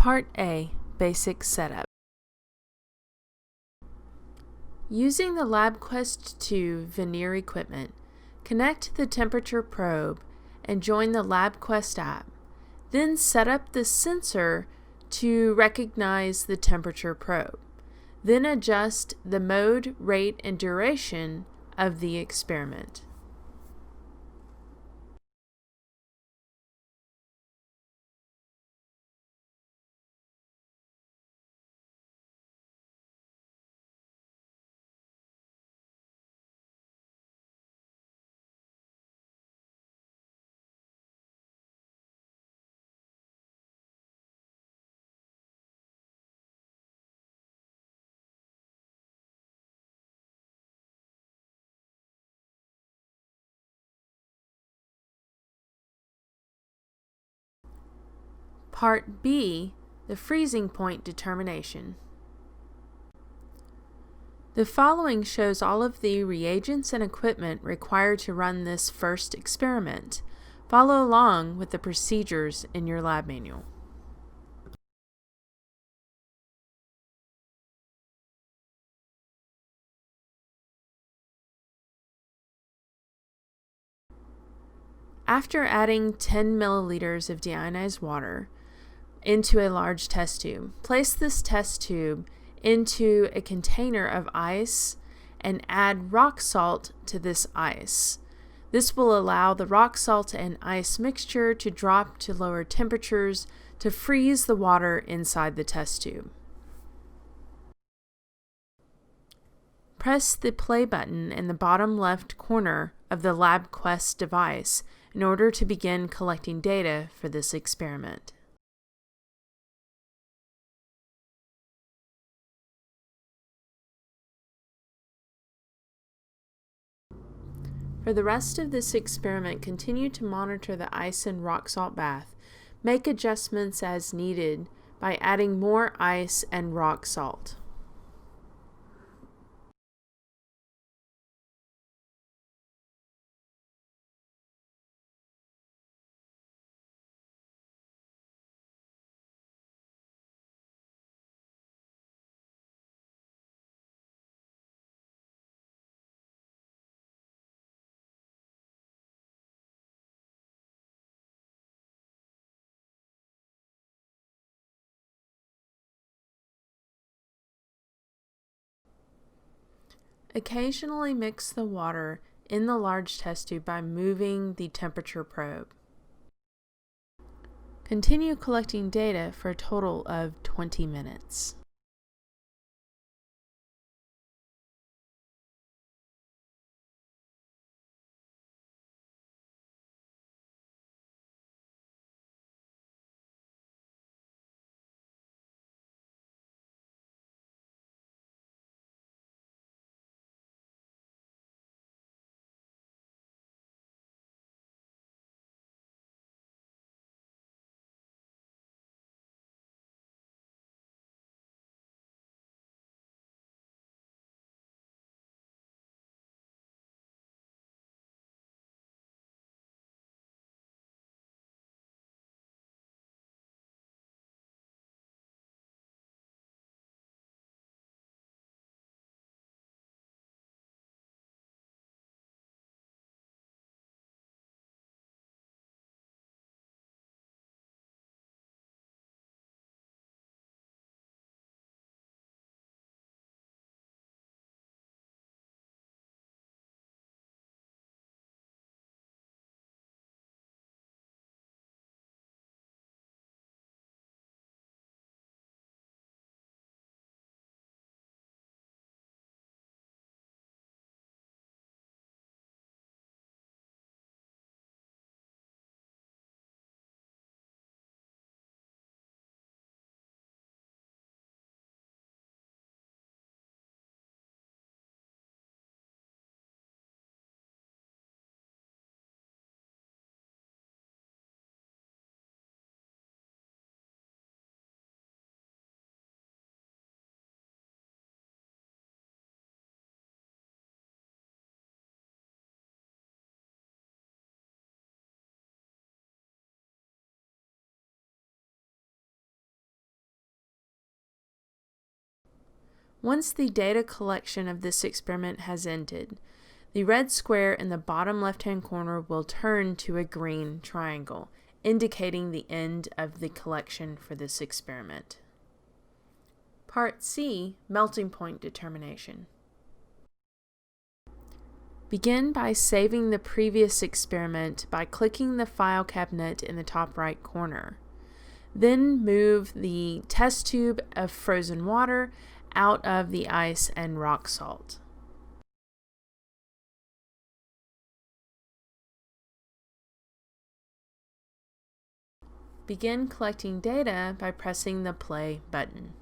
Part A, Basic Setup. Using the LabQuest 2 veneer equipment, connect the temperature probe and join the LabQuest app. Then set up the sensor to recognize the temperature probe. Then adjust the mode, rate, and duration of the experiment. Part B, the freezing point determination. The following shows all of the reagents and equipment required to run this first experiment. Follow along with the procedures in your lab manual. After adding 10 milliliters of deionized water into a large test tube, place this test tube into a container of ice and add rock salt to this ice. This will allow the rock salt and ice mixture to drop to lower temperatures to freeze the water inside the test tube. Press the play button in the bottom left corner of the LabQuest device in order to begin collecting data for this experiment. For the rest of this experiment, continue to monitor the ice and rock salt bath. Make adjustments as needed by adding more ice and rock salt. Occasionally mix the water in the large test tube by moving the temperature probe. Continue collecting data for a total of 20 minutes. Once the data collection of this experiment has ended, the red square in the bottom left-hand corner will turn to a green triangle, indicating the end of the collection for this experiment. Part C, melting point determination. Begin by saving the previous experiment by clicking the file cabinet in the top right corner. Then move the test tube of frozen water out of the ice and rock salt. Begin collecting data by pressing the play button.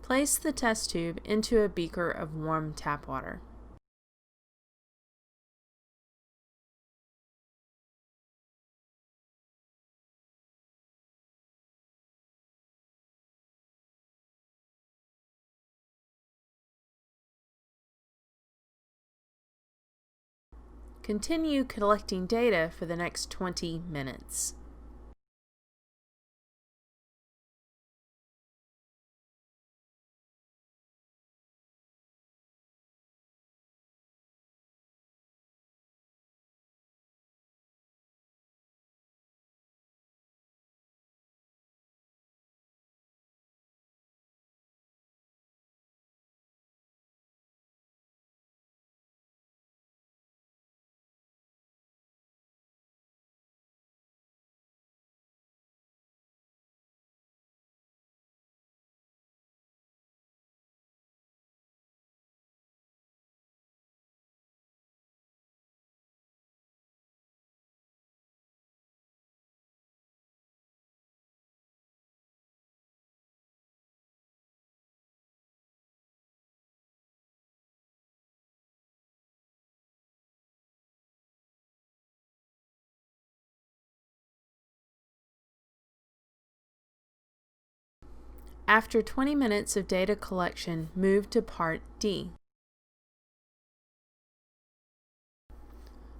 Place the test tube into a beaker of warm tap water. Continue collecting data for the next 20 minutes. After 20 minutes of data collection, move to Part D.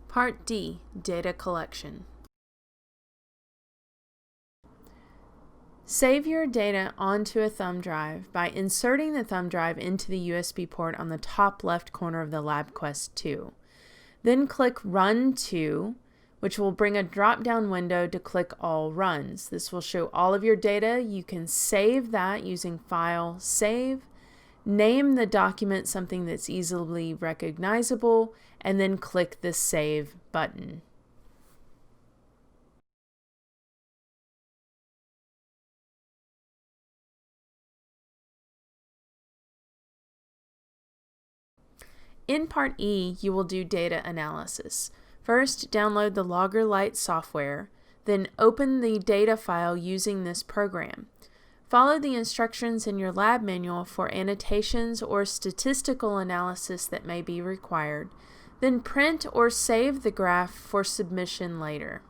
Part D, Data Collection. Save your data onto a thumb drive by inserting the thumb drive into the USB port on the top left corner of the LabQuest 2. Then click Run To, which will bring a drop-down window to click All Runs. This will show all of your data. You can save that using File, Save, name the document something that's easily recognizable, and then click the Save button. In Part E, you will do data analysis. First, download the Logger-Lite software, then open the data file using this program. Follow the instructions in your lab manual for annotations or statistical analysis that may be required, then print or save the graph for submission later.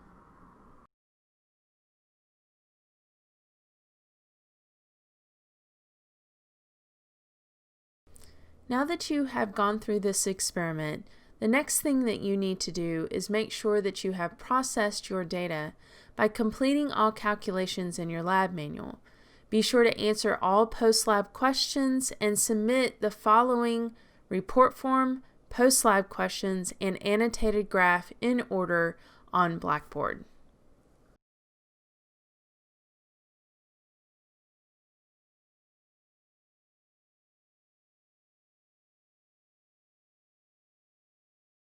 Now that you have gone through this experiment, the next thing that you need to do is make sure that you have processed your data by completing all calculations in your lab manual. Be sure to answer all post-lab questions and submit the following report form, post-lab questions, and annotated graph in order on Blackboard.